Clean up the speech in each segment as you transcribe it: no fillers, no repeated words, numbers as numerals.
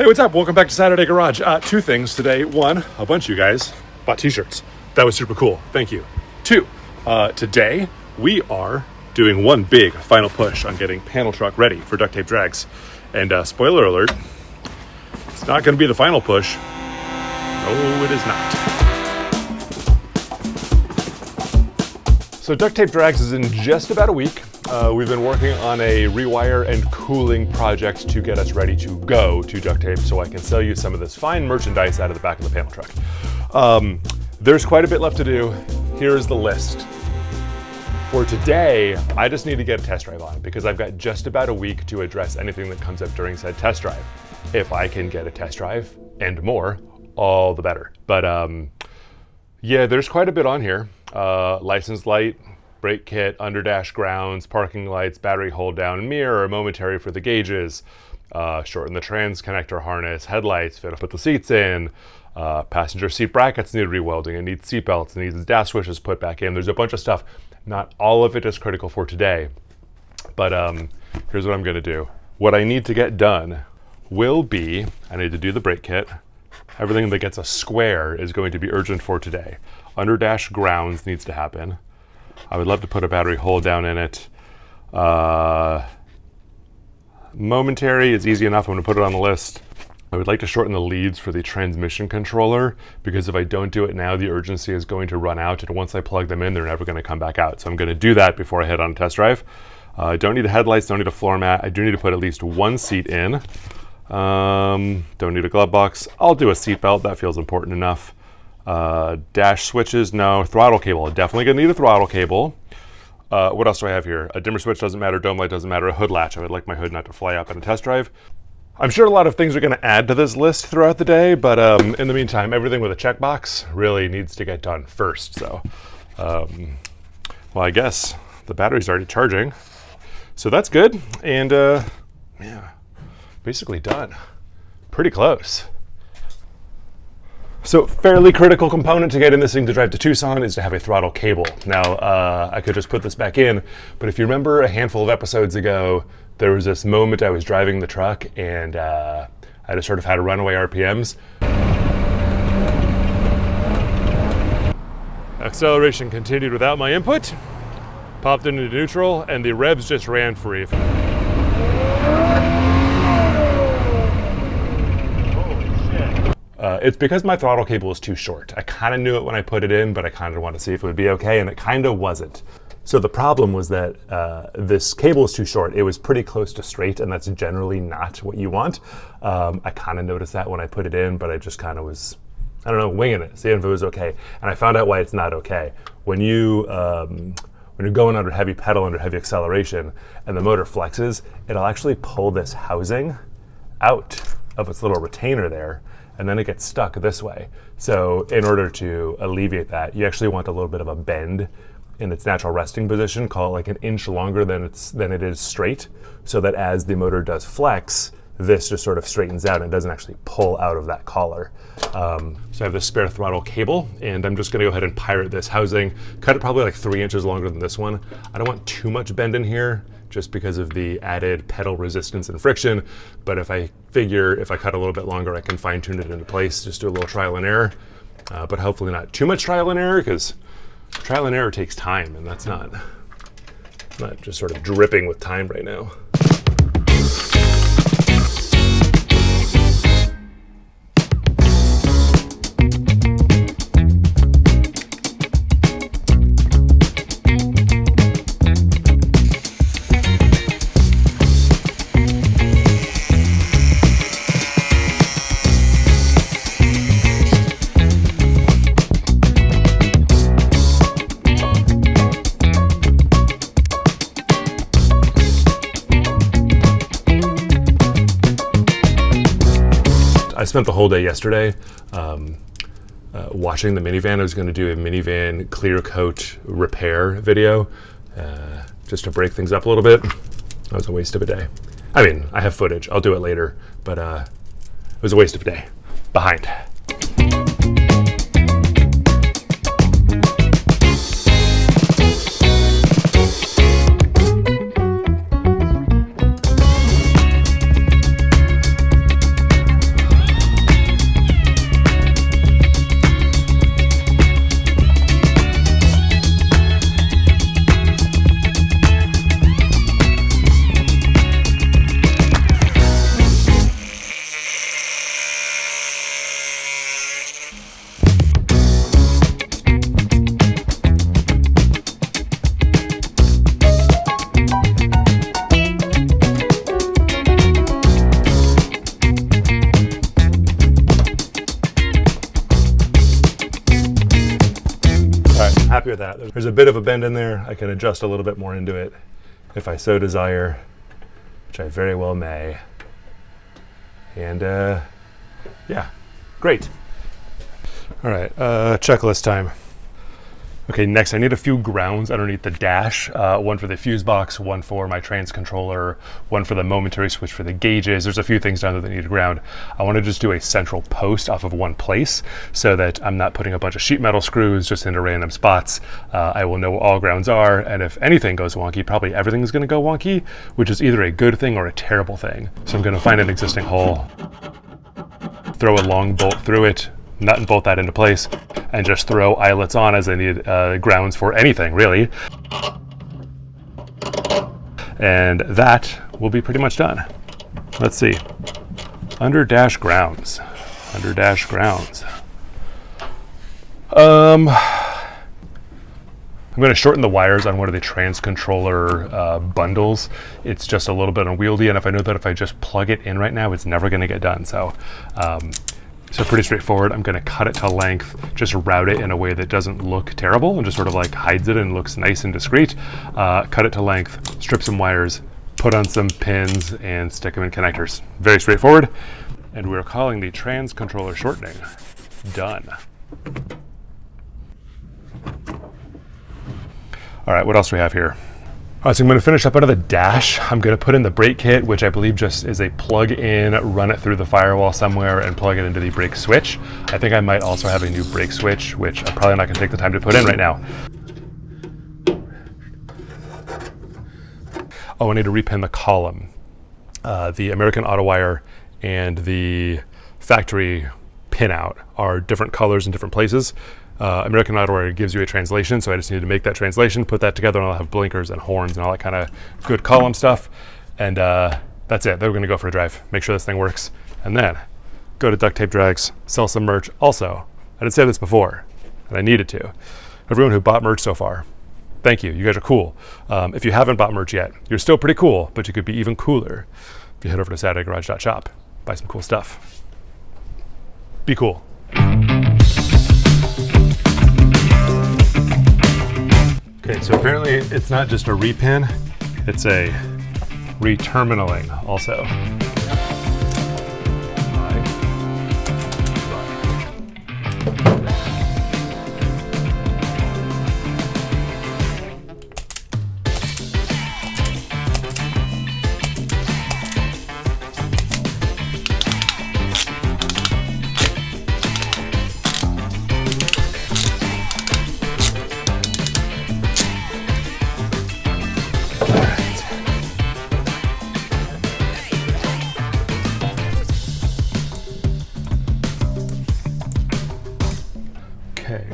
Hey, what's up? Welcome back to Saturday Garage. Two things today. One, a bunch of you guys bought t-shirts. That was super cool. Thank you. Two, today we are doing one big final push on getting panel truck ready for Duct Tape Drags. And spoiler alert, it's not going to be the final push. No, it is not. So Duct Tape Drags is in just about a week. We've been working on a rewire and cooling project to get us ready to go to duct tape so I can sell you some of this fine merchandise out of the back of the panel truck. There's quite a bit left to do. Here's the list. For today, I just need to get a test drive on because I've got just about a week to address anything that comes up during said test drive. If I can get a test drive and more, all the better. But yeah, there's quite a bit on here. License light, brake kit, underdash grounds, parking lights, battery hold down, mirror, momentary for the gauges, shorten the trans connector harness, headlights, put the seats in, passenger seat brackets need rewelding, it needs seat belts, it needs dash switches put back in. There's a bunch of stuff. Not all of it is critical for today, but here's what I'm gonna do. What I need to get done will be, I need to do the brake kit. Everything that gets a square is going to be urgent for today. Underdash grounds needs to happen. I would love to put a battery hold down in it. Momentary is easy enough. I'm going to put it on the list. I would like to shorten the leads for the transmission controller because if I don't do it now, the urgency is going to run out. And once I plug them in, they're never going to come back out. So I'm going to do that before I head on a test drive. I don't need the headlights, don't need a floor mat. I do need to put at least one seat in. Don't need a glove box. I'll do a seat belt. That feels important enough. Dash switches, no. Throttle cable, definitely gonna need a throttle cable. What else do I have here? A dimmer switch doesn't matter, dome light doesn't matter, a hood latch. I would like my hood not to fly up in a test drive. I'm sure a lot of things are gonna add to this list throughout the day, but in the meantime, everything with a checkbox really needs to get done first. So, well, I guess the battery's already charging. So that's good, and yeah, basically done. Pretty close. So fairly critical component to getting this thing to drive to Tucson is to have a throttle cable. Now, I could just put this back in, but if you remember a handful of episodes ago, there was this moment I was driving the truck and I just sort of had runaway RPMs. Acceleration continued without my input, popped into neutral, and the revs just ran free. It's because my throttle cable is too short. I kind of knew it when I put it in, but I kind of wanted to see if it would be okay, and it kind of wasn't. So the problem was that this cable is too short. It was pretty close to straight, and that's generally not what you want. I kind of noticed that when I put it in, but I just kind of was, I don't know, winging it, seeing if it was okay. And I found out why it's not okay. When you're going under heavy pedal, under heavy acceleration, and the motor flexes, it'll actually pull this housing out of its little retainer there, and then it gets stuck this way. So in order to alleviate that, you actually want a little bit of a bend in its natural resting position, call it like an inch longer than it is straight, so that as the motor does flex, this just sort of straightens out and it doesn't actually pull out of that collar. So I have this spare throttle cable, and I'm just gonna go ahead and pirate this housing, cut it probably like 3 inches longer than this one. I don't want too much bend in here, just because of the added pedal resistance and friction. But if I figure if I cut a little bit longer, I can fine tune it into place, just do a little trial and error. But hopefully not too much trial and error, because trial and error takes time, and that's not just sort of dripping with time right now. I spent the whole day yesterday washing the minivan. I was going to do a minivan clear coat repair video just to break things up a little bit. That was a waste of a day. I mean, I have footage. I'll do it later, but it was a waste of a day. Behind. happy with that. There's a bit of a bend in there. I can adjust a little bit more into it if I so desire, which I very well may. And yeah, great. All right, checklist time. Okay, next I need a few grounds underneath the dash. One for the fuse box, one for my trans controller, one for the momentary switch for the gauges. There's a few things down there that need a ground. I want to just do a central post off of one place so that I'm not putting a bunch of sheet metal screws just into random spots. I will know where all grounds are, and if anything goes wonky, probably everything's going to go wonky, which is either a good thing or a terrible thing. So I'm going to find an existing hole, throw a long bolt through it, nut and bolt that into place, and just throw eyelets on as I need grounds for anything, really. And that will be pretty much done. Let's see. Under dash grounds. Under dash grounds. I'm going to shorten the wires on one of the trans controller bundles. It's just a little bit unwieldy, and if I know that if I just plug it in right now, it's never going to get done. So pretty straightforward. I'm going to cut it to length, just route it in a way that doesn't look terrible and just sort of like hides it and looks nice and discreet. Cut it to length, strip some wires, put on some pins, and stick them in connectors. Very straightforward. And we're calling the trans controller shortening done. All right, what else do we have here? All right, so I'm going to finish up under the dash. I'm going to put in the brake kit, which I believe just is a plug-in, run it through the firewall somewhere, and plug it into the brake switch. I think I might also have a new brake switch, which I'm probably not going to take the time to put in right now. Oh, I need to repin the column. The American Auto Wire and the factory pinout are different colors in different places. American Auto Wire gives you a translation, so I just need to make that translation, put that together, and I'll have blinkers and horns and all that kind of good column stuff. And that's it. Then we're going to go for a drive, make sure this thing works, and then go to Duct Tape Drags, sell some merch. Also, I didn't say this before, and I needed to. Everyone who bought merch so far, thank you. You guys are cool. If you haven't bought merch yet, you're still pretty cool, but you could be even cooler if you head over to SaturdayGarage.shop, buy some cool stuff. Be cool. Okay, so apparently it's not just a repin, it's a re-terminaling also.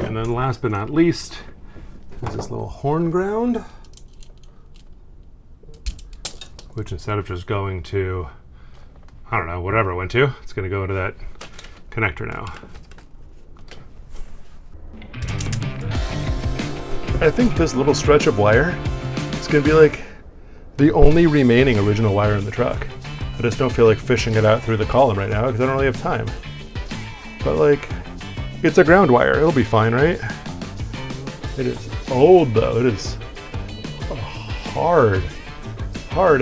And then last but not least is this little horn ground, which instead of just going to, I don't know, whatever it went to, it's going to go into that connector now. I think this little stretch of wire is going to be like the only remaining original wire in the truck. I just don't feel like fishing it out through the column right now because I don't really have time. But like, it's a ground wire. It'll be fine, right? It is old though. It is a hard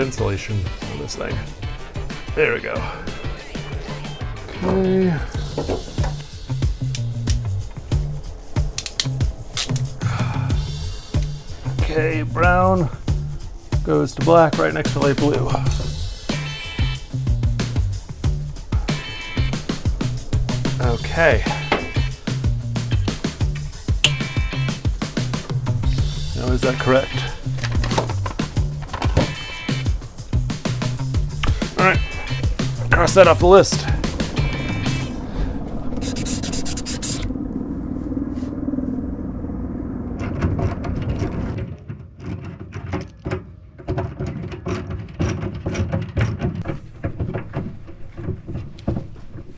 insulation on this thing. There we go. Okay. Okay, brown goes to black right next to light blue. Okay. Now, is that correct? All right, cross that off the list.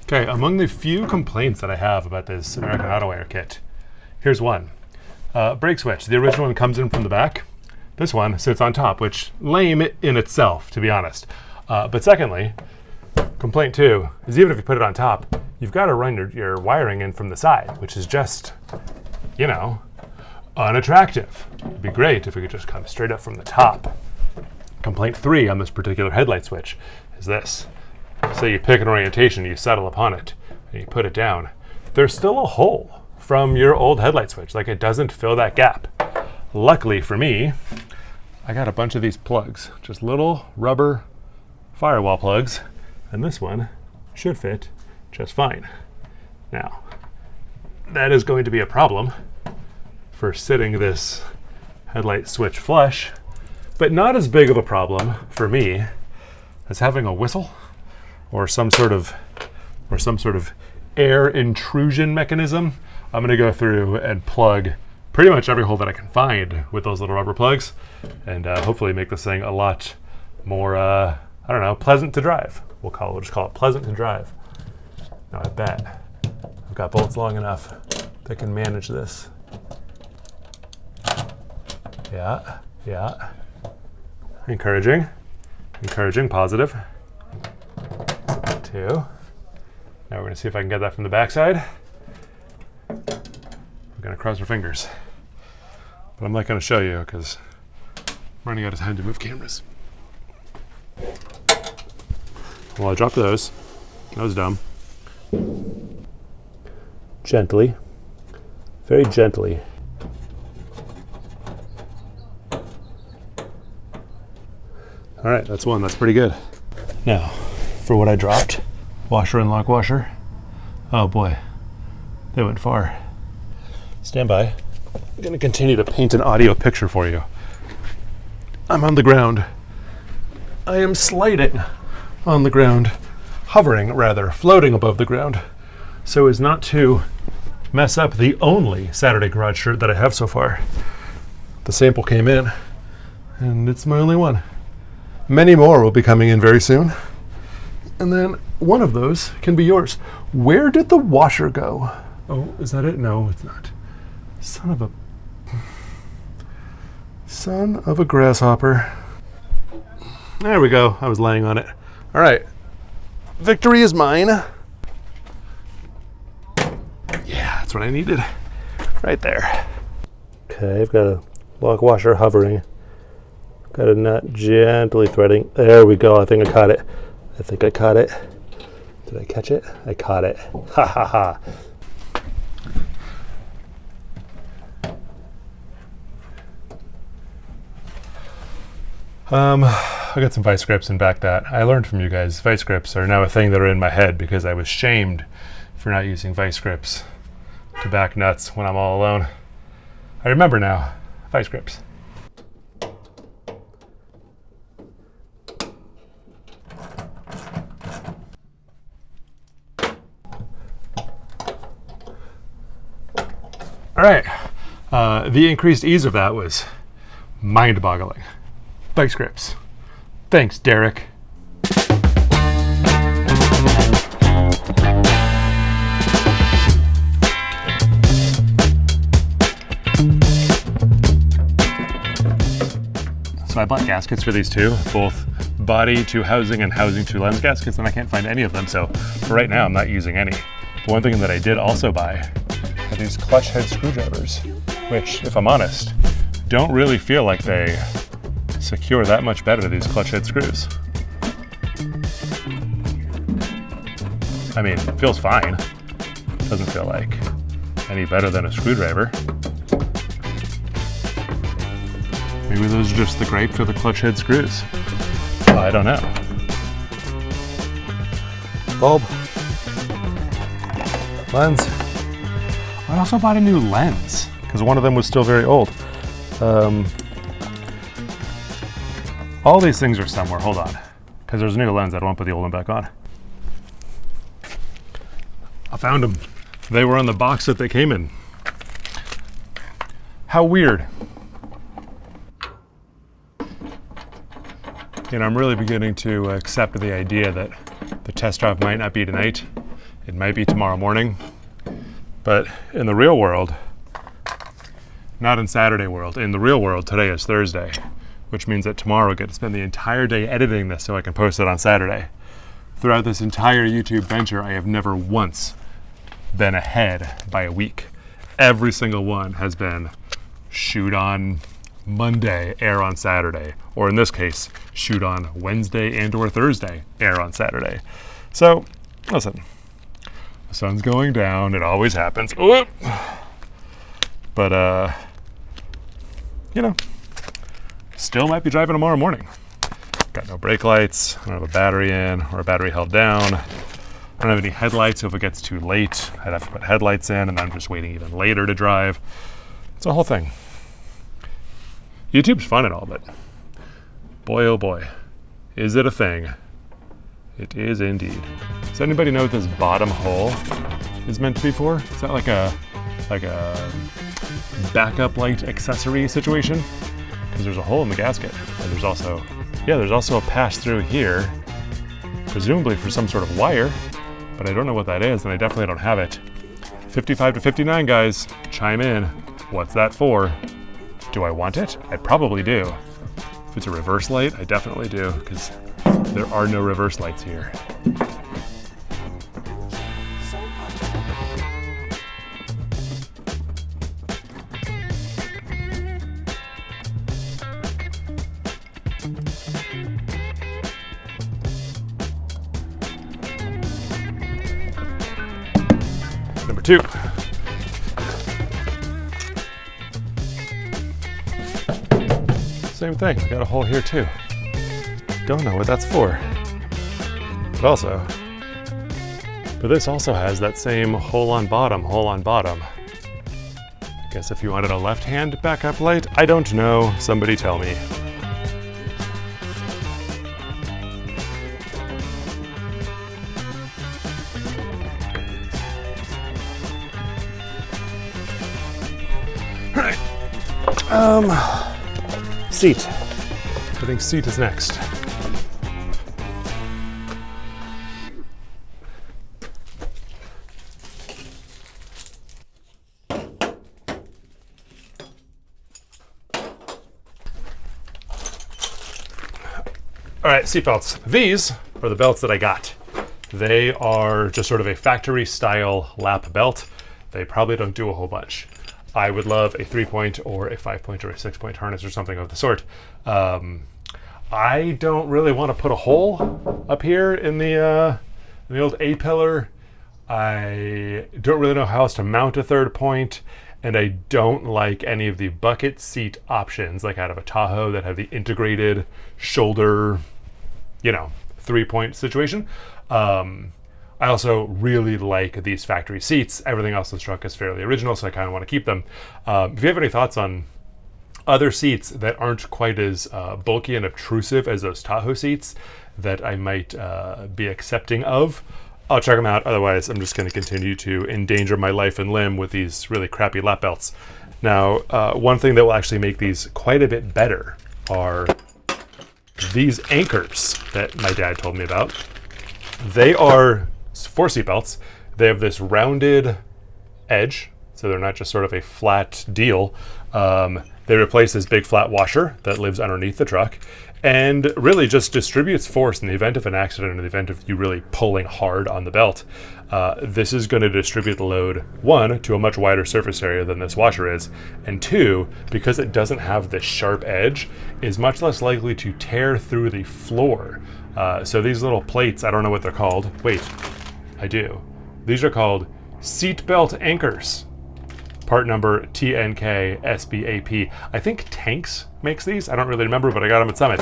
Okay, among the few complaints that I have about this American Auto Wire kit, here's one. Brake switch. The original one comes in from the back. This one sits on top, which lame in itself, to be honest. But secondly, complaint two is even if you put it on top, you've got to run your wiring in from the side, which is just, you know, unattractive. It'd be great if we could just come straight up from the top. Complaint 3 on this particular headlight switch is this. Say you pick an orientation, you settle upon it, and you put it down. There's still a hole from your old headlight switch. Like, it doesn't fill that gap. Luckily for me, I got a bunch of these plugs, just little rubber firewall plugs, and this one should fit just fine. Now, that is going to be a problem for sitting this headlight switch flush, but not as big of a problem for me as having a whistle or some sort of air intrusion mechanism. I'm going to go through and plug pretty much every hole that I can find with those little rubber plugs, and hopefully make this thing a lot more, I don't know, pleasant to drive. We'll just call it pleasant to drive. Now I bet I've got bolts long enough that can manage this. Yeah. Encouraging, positive. 2. Now we're gonna see if I can get that from the backside. We're gonna cross our fingers. But I'm not gonna show you because I'm running out of time to move cameras. Well, I dropped those. That was dumb. Gently, very gently. All right, that's one. That's pretty good. Now, for what I dropped, washer and lock washer. Oh boy, they went far. Stand by. I'm gonna continue to paint an audio picture for you. I'm on the ground. I am sliding on the ground, hovering rather, floating above the ground, so as not to mess up the only Saturday Garage shirt that I have so far. The sample came in, and it's my only one. Many more will be coming in very soon. And then one of those can be yours. Where did the washer go? Oh, is that it? No, it's not. Son of a grasshopper. There we go. I was laying on it. All right. Victory is mine. Yeah, that's what I needed. Right there. Okay, I've got a lock washer hovering. Got a nut gently threading. There we go. I think I caught it. Did I catch it? I caught it. Ha ha ha. I got some vice grips and back that. I learned from you guys, vice grips are now a thing that are in my head because I was shamed for not using vice grips to back nuts when I'm all alone. I remember now, vice grips. All right, the increased ease of that was mind-boggling. Vice grips. Thanks, Derek. So I bought gaskets for these two, both body to housing and housing to lens gaskets, and I can't find any of them, so for right now I'm not using any. But one thing that I did also buy are these clutch head screwdrivers, which, if I'm honest, don't really feel like they secure that much better to these clutch head screws. I mean, it feels fine. Doesn't feel like any better than a screwdriver. Maybe those are just the gripe for the clutch head screws. I don't know. Bulb. Lens. I also bought a new lens because one of them was still very old. All these things are somewhere. Hold on. Because there's a new lens. I don't want to put the old one back on. I found them. They were in the box that they came in. How weird. You know, I'm really beginning to accept the idea that the test drive might not be tonight. It might be tomorrow morning. But in the real world, not in Saturday world, in the real world, today is Thursday, which means that tomorrow I get to spend the entire day editing this so I can post it on Saturday. Throughout this entire YouTube venture, I have never once been ahead by a week. Every single one has been shoot on Monday, air on Saturday, or in this case, shoot on Wednesday and or Thursday, air on Saturday. So, listen, the sun's going down, it always happens. But, you know, still might be driving tomorrow morning. Got no brake lights, I don't have a battery in or a battery held down. I don't have any headlights, so if it gets too late, I'd have to put headlights in, and I'm just waiting even later to drive. It's a whole thing. YouTube's fun and all, but boy, oh boy, is it a thing. It is indeed. Does anybody know what this bottom hole is meant to be for? Is that like a backup light accessory situation? Because there's a hole in the gasket, and there's also a pass through here, presumably for some sort of wire, but I don't know what that is, and I definitely don't have it. 55 to 59, guys, chime in. What's that for? Do I want it? I probably do. If it's a reverse light, I definitely do, because there are no reverse lights here. Number 2. Same thing, got a hole here too. Don't know what that's for. But this also has that same hole on bottom. Guess if you wanted a left-hand backup light, I don't know, somebody tell me. All right. Seat. I think seat is next. All right, seat belts. These are the belts that I got. They are just sort of a factory style lap belt. They probably don't do a whole bunch. I would love a 3-point or a 5-point or a 6-point harness or something of the sort. I don't really want to put a hole up here in the old A-pillar. I don't really know how else to mount a 3rd point, and I don't like any of the bucket seat options, like out of a Tahoe, that have the integrated shoulder, 3-point situation. I also really like these factory seats. Everything else in this truck is fairly original, so I kind of want to keep them. If you have any thoughts on other seats that aren't quite as bulky and obtrusive as those Tahoe seats that I might be accepting of, I'll check them out. Otherwise, I'm just going to continue to endanger my life and limb with these really crappy lap belts. Now, one thing that will actually make these quite a bit better are these anchors that my dad told me about. They are for seat belts. They have this rounded edge, so they're not just sort of a flat deal. They replace this big flat washer that lives underneath the truck and really just distributes force in the event of an accident, in the event of you really pulling hard on the belt. This is going to distribute the load, 1, to a much wider surface area than this washer is, and 2, because it doesn't have this sharp edge, is much less likely to tear through the floor. So these little plates, I don't know what they're called. Wait, I do. These are called seat belt anchors. Part number TNK-SBAP. I think Tanks makes these. I don't really remember, but I got them at Summit.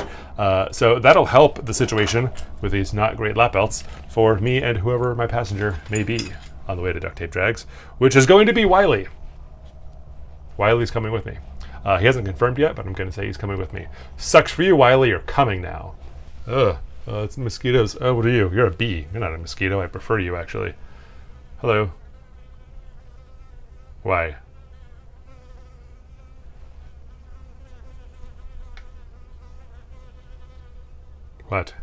So that'll help the situation with these not great lap belts for me and whoever my passenger may be on the way to Duct Tape Drags, which is going to be Wiley. Wiley's coming with me. He hasn't confirmed yet, but I'm going to say he's coming with me. Sucks for you, Wiley. You're coming now. Ugh. It's mosquitoes. Oh, what are you? You're a bee. You're not a mosquito. I prefer you, actually. Hello. Why? What?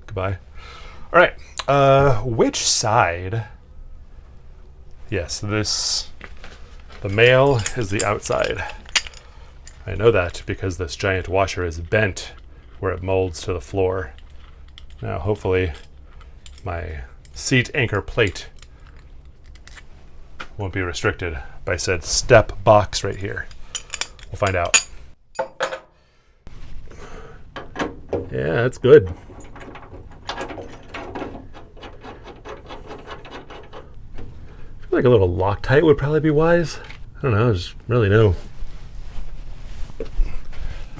Goodbye. All right. Which side? Yes, the male is the outside. I know that because this giant washer is bent where it molds to the floor. Now, hopefully, my seat anchor plate won't be restricted by said step box right here. We'll find out. Yeah, that's good. I feel like a little Loctite would probably be wise. I don't know, I just really know.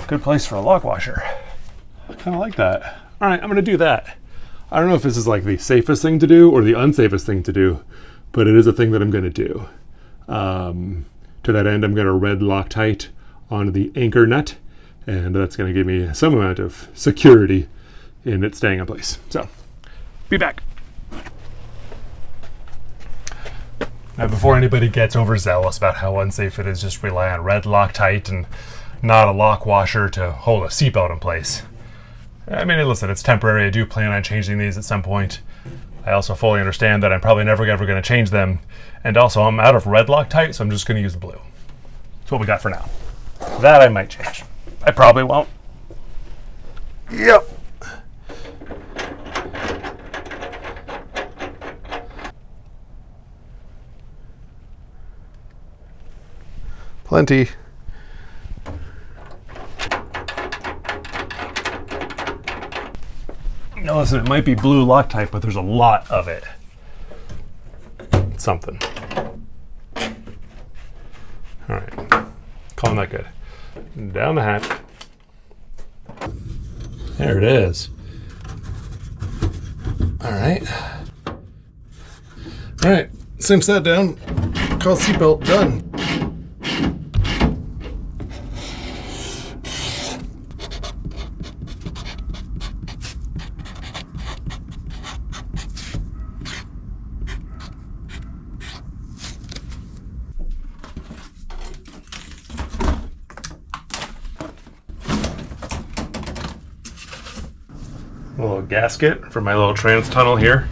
Good place for a lock washer. I kind of like that. All right, I'm gonna do that. I don't know if this is like the safest thing to do or the unsafest thing to do, but it is a thing that I'm gonna do. To that end, I'm gonna red Loctite on the anchor nut, and that's gonna give me some amount of security in it staying in place. So, be back. Now, before anybody gets overzealous about how unsafe it is, just rely on red Loctite and not a lock washer to hold a seatbelt in place. I mean, listen, it's temporary. I do plan on changing these at some point. I also fully understand that I'm probably never ever going to change them. And also, I'm out of red Loctite, so I'm just going to use the blue. That's what we got for now. That I might change. I probably won't. Yep. Plenty. Now listen, it might be blue Loctite, but there's a lot of it. It's something. All right, calling that good. Down the hatch. There it is. All right. All right, same set down. Call seatbelt, done. A little gasket for my little trans tunnel here.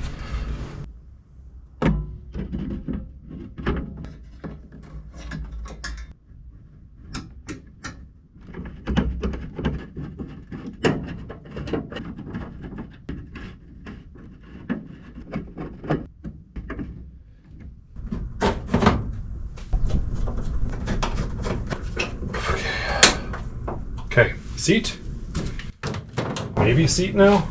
Okay, seat. Maybe seat now.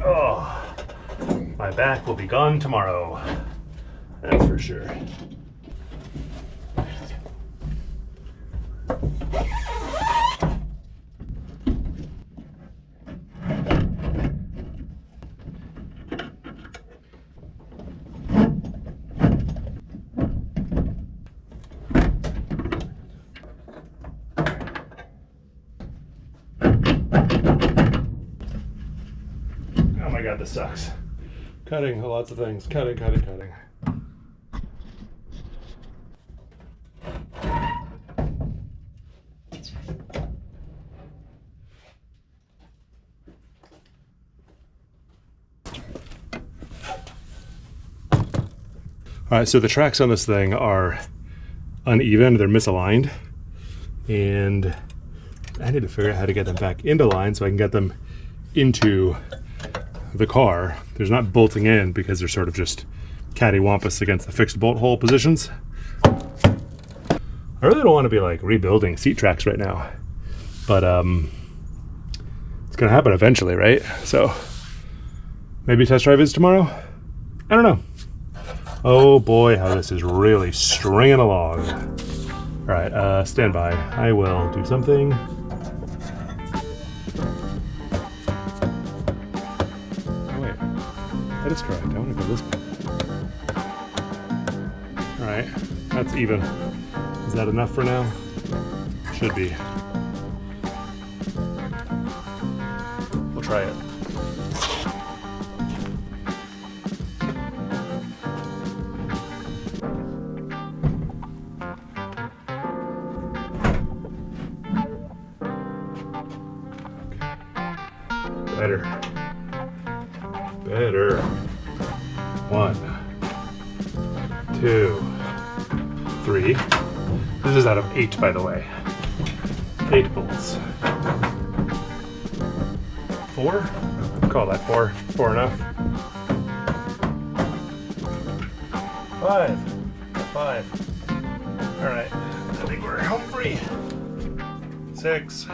Oh, my back will be gone tomorrow. That's for sure. Oh my God, this sucks. Cutting lots of things. Cutting. All right, so the tracks on this thing are uneven, they're misaligned, and I need to figure out how to get them back into line so I can get them into the car. There's not bolting in because they're sort of just cattywampus against the fixed bolt hole positions. I really don't want to be like rebuilding seat tracks right now, but it's gonna happen eventually, right? So maybe test drive is tomorrow? I don't know. Oh boy, how this is really stringing along. All right, stand by. I will do something. Oh wait, that is correct. I want to go this way. All right, that's even. Is that enough for now? Should be. We'll try it. Better. 1, 2, 3. This is out of 8, by the way. 8 bolts. 4? Call that 4. 4 enough. 5. 5. All right. I think we're home free. 6,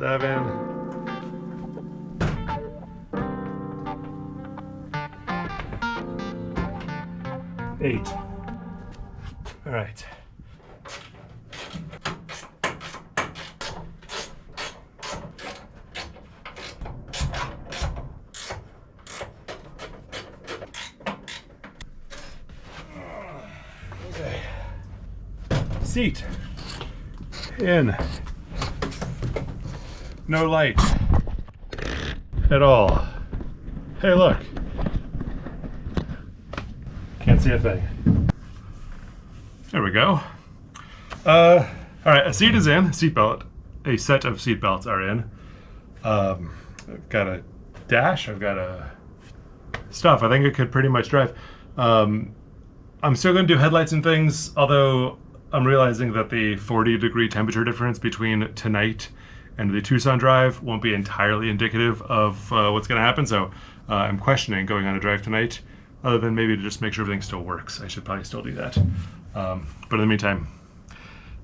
7. 8. All right. Okay. Seat in. No light at all. Hey, look. Can't see a thing. There we go. All right, a seat is in. Seatbelt. A set of seat belts are in. I've got a dash. I've got a stuff. I think it could pretty much drive. I'm still going to do headlights and things, although I'm realizing that the 40-degree temperature difference between tonight and the Tucson drive won't be entirely indicative of what's going to happen. So I'm questioning going on a drive tonight, other than maybe to just make sure everything still works. I should probably still do that. But in the meantime,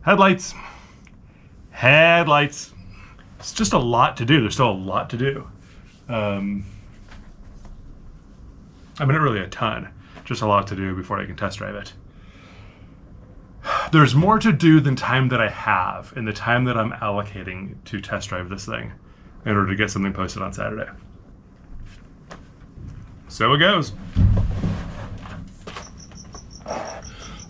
headlights. Headlights. It's just a lot to do. There's still a lot to do. I mean, not really a ton. Just a lot to do before I can test drive it. There's more to do than time that I have in the time that I'm allocating to test drive this thing in order to get something posted on Saturday. So it goes.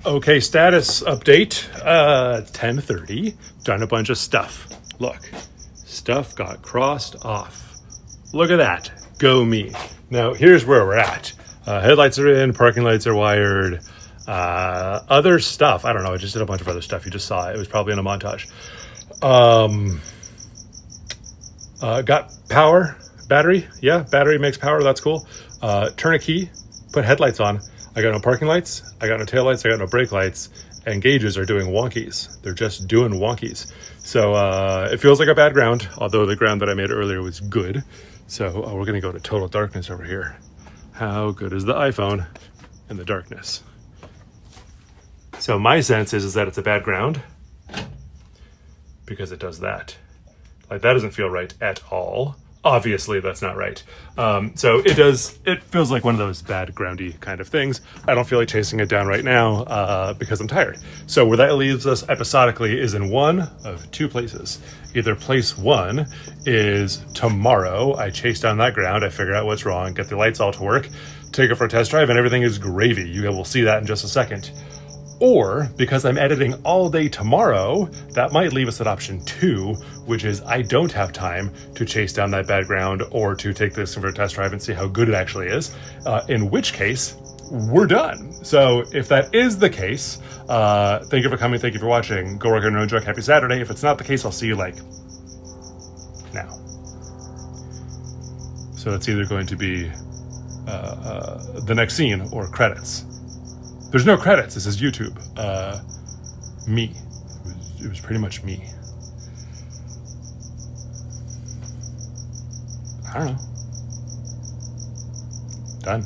Okay, status update. 10:30. Done a bunch of stuff. Look, stuff got crossed off. Look at that. Go me. Now here's where we're at. Headlights are in, parking lights are wired. Other stuff, I don't know, I just did a bunch of other stuff. You just saw it. It was probably in a montage. Got power, battery. Yeah, battery makes power. That's cool. Turn a key, put headlights on. I got no parking lights. I got no tail lights. I got no brake lights. And gauges are doing wonkies. They're just doing wonkies. So it feels like a bad ground, although the ground that I made earlier was good. So we're going to go to total darkness over here. How good is the iPhone in the darkness? So my sense is that it's a bad ground because it does that. Like, that doesn't feel right at all. Obviously, that's not right. So it feels like one of those bad groundy kind of things. I don't feel like chasing it down right now because I'm tired. So where that leaves us episodically is in one of two places. Either place one is tomorrow, I chase down that ground, I figure out what's wrong, get the lights all to work, take it for a test drive, and everything is gravy. You will see that in just a second. Or, because I'm editing all day tomorrow, that might leave us at option 2, which is I don't have time to chase down that bad ground or to take this for a test drive and see how good it actually is, in which case, we're done. So if that is the case, thank you for coming, thank you for watching. Go work on your own truck, happy Saturday. If it's not the case, I'll see you like now. So it's either going to be the next scene or credits. There's no credits. This is YouTube. Me. It was pretty much me. I don't know. Done.